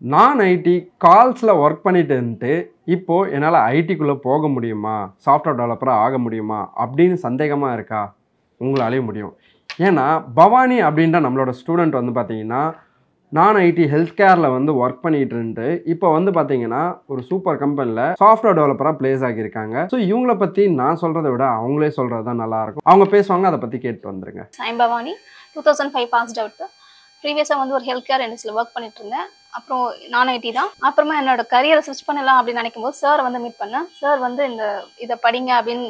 நான் ID கால்ஸில் work பண்ணிட்டு இருந்துட்டு இப்போது என்னால் ஐடிக்குள்ளே போக முடியுமா, சாஃப்ட்வேர் டெவலப்பராக ஆக முடியுமா அப்படின்னு சந்தேகமாக இருக்கா? உங்களாலேயும் முடியும். ஏன்னா பவானி அப்படின்ற நம்மளோட ஸ்டூடெண்ட் வந்து பார்த்தீங்கன்னா நான் ஐடி ஹெல்த் கேரில் வந்து ஒர்க் பண்ணிட்டு இருந்துட்டு இப்போ வந்து பார்த்தீங்கன்னா ஒரு சூப்பர் கம்பெனியில் சாஃப்ட்வேர் டெவலப்பராக பிளேஸ் ஆகியிருக்காங்க. ஸோ இவங்கள பற்றி நான் சொல்கிறத விட அவங்களே சொல்கிறது தான் நல்லாயிருக்கும். அவங்க பேசுவாங்க, அதை பற்றி கேட்டு வந்துருங்க. I'm Bhavani 2005 passed out. ப்ரீவியஸாக வந்து ஒரு ஹெல்த் கேர் இண்டஸ்ட்ரியில் ஒர்க் பண்ணிட்டு இருந்தேன். அப்புறம் நான் ஐடி தான். அப்புறமா என்னோட கரியரை ஸ்விட்ச் பண்ணலாம் அப்படின்னு நினைக்கும் போது சார் வந்து மீட் பண்ணேன். சார் வந்து இதை படிங்க அப்படின்னு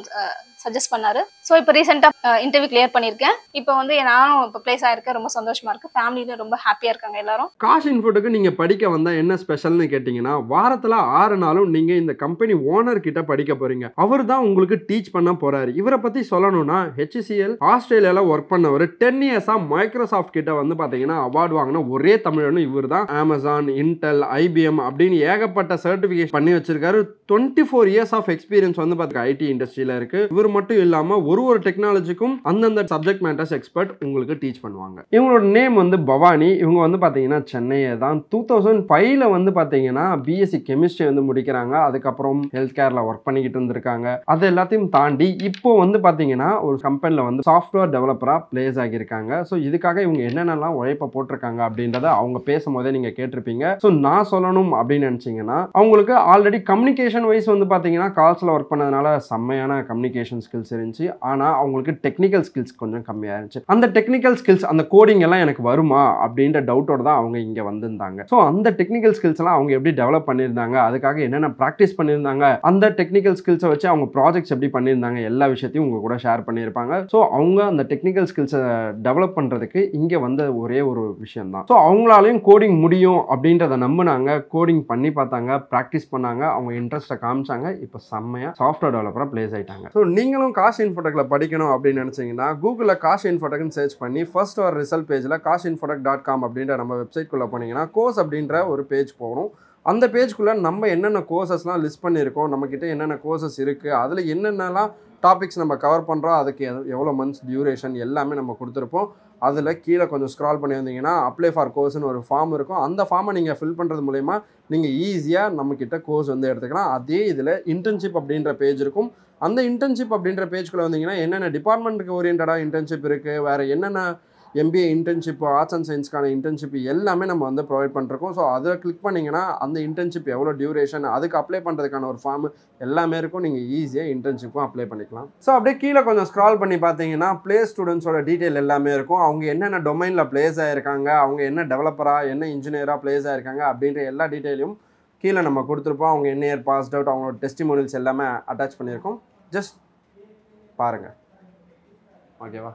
சஜஸ்ட் பண்ணாரு. ஸோ இப்போ ரீசெண்டாக இன்டர்வியூ கிளியர் பண்ணியிருக்கேன். இப்போ வந்து நானும் இப்போ பிளேஸ் ஆயிருக்கேன். ரொம்ப சந்தோஷமா இருக்கு. ஃபேமிலியில ரொம்ப ஹாப்பியாக இருக்காங்க எல்லாரும். காஷ் இன்ஃபோட்டுக்கு நீங்கள் படிக்க வந்தால் என்ன ஸ்பெஷல்னு கேட்டிங்கன்னா, வாரத்தில் 6 நாளும் நீங்கள் இந்த கம்பெனி ஓனர் கிட்ட படிக்க போகிறீங்க. அவர் தான் உங்களுக்கு டீச் பண்ண போகிறாரு. இவரை பற்றி சொல்லணும்னா HCL ஆஸ்திரேலியாவில் ஒர்க் பண்ணவர் 10 இயர்ஸாக மைக்ரோசாஃப்ட் கிட்ட வந்து பார்த்தீங்கன்னா அவார்டு வாங்கின ஒரே தமிழனும் இவர் தான். அமேசான், இன்டெல், IBM அப்படின்னு ஏகப்பட்ட சர்டிஃபிகேஷன் பண்ணி வச்சிருக்காரு. 24 இயர்ஸ் ஆஃப் எக்ஸ்பீரியன்ஸ் வந்து பார்த்தீங்கன்னா ஐடி இண்டஸ்ட்ரியில் இருக்குது. இவர் மட்டும் இல்லாமல் ஒரு டெக்னாலஜிக்கும் அந்தந்த சப்ஜெக்ட் மேட்டர்ஸ் எக்ஸ்பர்ட் உங்களுக்கு டீச் பண்ணுவாங்க. இவங்களோட நேம் வந்து பவானி. இவங்க வந்து பார்த்தீங்கன்னா சென்னையை தான் 2005ல் வந்து பார்த்தீங்கன்னா BSc கெமிஸ்ட்ரி வந்து முடிக்கிறாங்க. அதுக்கப்புறம் ஹெல்த் கேரில் ஒர்க் பண்ணிக்கிட்டு இருந்திருக்காங்க. அது எல்லாத்தையும் தாண்டி இப்போ வந்து பார்த்தீங்கன்னா ஒரு கம்பெனியில் வந்து சாஃப்ட்வேர் டெவலப்பராக பிளேஸ் ஆகியிருக்காங்க. ஸோ இதுக்காக இவங்க என்னென்னலாம் உழைப்பை போட்டிருக்காங்க அப்படின்றத அவங்க பேசும்போதே நீங்கள் கேட்டிருப்பீங்க. ஸோ நான் சொல்லணும் அப்படின்னு நினச்சிங்கன்னா அவங்களுக்கு ஆல்ரெடி கம்யூனிகேஷன் வைஸ் வந்து பார்த்தீங்கன்னா கால்ஸில் ஒர்க் பண்ணதுனால செம்மையான கம்யூனிகேஷன் ஸ்கில்ஸ் இருந்துச்சு. ஆனால் அவங்களுக்கு டெக்னிக்கல் ஸ்கில்ஸ் கொஞ்சம் கம்மியாக இருந்துச்சு. அந்த டெக்னிக்கல் ஸ்கில்ஸ், அந்த கோடிங் எல்லாம் எனக்கு வருமா அப்படின்ற டவுட்டோட தான் அவங்க இங்கே வந்திருந்தாங்க. ஸோ அந்த டெக்னிக்கல் ஸ்கில்ஸ் எல்லாம் அவங்க எப்படி டெவலப் பண்ணியிருந்தாங்க, அதுக்காக என்னென்ன ப்ராக்டிஸ் பண்ணியிருந்தாங்க, அந்த டெக்னிக்கல் ஸ்கில்ஸை வச்சு அவங்க ப்ராஜெக்ட்ஸ் எப்படி பண்ணியிருந்தாங்க, எல்லா விஷயத்தையும் உங்க கூட ஷேர் பண்ணியிருப்பாங்க. ஸோ அவங்க அந்த டெக்னிக்கல் ஸ்கில்ஸை டெவலப் பண்ணுறதுக்கு இங்கே வந்த ஒரே ஒரு விஷயம் தான். ஸோ அவங்களாலையும் கோடிங் முடியும் அப்படின்றத நம்பினாங்க. கோடிங் பண்ணி பார்த்தாங்க, ப்ராக்டிஸ் பண்ணாங்க, அவங்க இன்ட்ரெஸ்ட்டை காமிச்சாங்க. இப்போ செம்மையாக சாஃப்ட்வேர் டெவலப்பராக பிளேஸ் ஆகிட்டாங்க. ஸோ நீங்களும் காஷ் இன்ஃபோடெக்கில் படிக்கணும் அப்படின்னு நினச்சிங்கன்னா கூகுளில் காஷ் இன்ஃபோடெக்னு சர்ச் பண்ணி ஃபர்ஸ்ட் ஒரு ரிசல்ட் பேஜில் kashinfotech.com அப்படின்ற நம்ம வெப்சைட்குள்ளே போனீங்கன்னா கோர்ஸ் அப்படின்ற ஒரு பேஜ் போகணும். அந்த பேஜ்குள்ளே நம்ம என்னென்ன கோர்சஸ்லாம் லிஸ்ட் பண்ணியிருக்கோம், நம்மக்கிட்ட என்னென்ன கோர்சஸ் இருக்குது, அதில் என்னென்னலாம் டாபிக்ஸ் நம்ம கவர் பண்ணுறோம், அதுக்கு எவ்வளோ மந்த்ஸ் டியூரேஷன் எல்லாமே நம்ம கொடுத்துருப்போம். அதில் கீழே கொஞ்சம் ஸ்க்ரால் பண்ணி வந்தீங்கன்னா அப்ளை ஃபார் கோர்ஸ்னு ஒரு ஃபார்ம் இருக்கும். அந்த ஃபார்மை நீங்கள் ஃபில் பண்ணுறது மூலமா நீங்கள் ஈஸியாக நம்மக்கிட்ட கோர்ஸ் வந்து எடுத்துக்கலாம். அதே இதில் இன்டர்ன்ஷிப் அப்படின்ற பேஜ் இருக்கும். அந்த இன்டர்ன்ஷிப் அப்படின்ற பேஜ்குள்ளே வந்தீங்கன்னா என்னென்ன டிபார்ட்மெண்ட்டுக்கு ஓரியன்டாக இன்டர்ன்ஷிப் இருக்குது, வேறு என்னென்ன MBA இன்டர்ன்ஷிப், ஆர்ட்ஸ் அண்ட் சயின்ஸ்க்கான இன்டர்ன்ஷிப் எல்லாமே நம்ம வந்து ப்ரொவைட் பண்ணிருக்கோம். ஸோ அதை கிளிக் பண்ணிங்கன்னா அந்த இன்டர்ன்ஷிப் எவ்வளோ டியூரேஷன், அதுக்கு அப்ளை பண்ணுறதுக்கான ஒரு ஃபார்ம் எல்லாமே இருக்கும். நீங்கள் ஈஸியாக இன்டர்ன்ஷிப்பும் அப்ளை பண்ணிக்கலாம். ஸோ அப்படியே கீழே கொஞ்சம் ஸ்க்ரால் பண்ணி பார்த்தீங்கன்னா பிளேஸ் ஸ்டூடெண்ட்ஸோட டீட்டெயில் எல்லாமே இருக்கும். அவங்க என்னென்ன டொமைனில் பிளேஸ் ஆகிருக்காங்க, அவங்க என்ன டெவலப்பராக, என்ன இன்ஜினியராக பிளேஸ் ஆகிருக்காங்க அப்படின்ற எல்லா டீட்டெயிலையும் கீழே நம்ம கொடுத்துருப்போம். அவங்க என்ன இயர் பாஸ்ட் அவுட், அவங்களோட டெஸ்டிமோனியல்ஸ் எல்லாமே அட்டாச் பண்ணியிருக்கோம். ஜஸ்ட் பாருங்கள். ஓகேவா?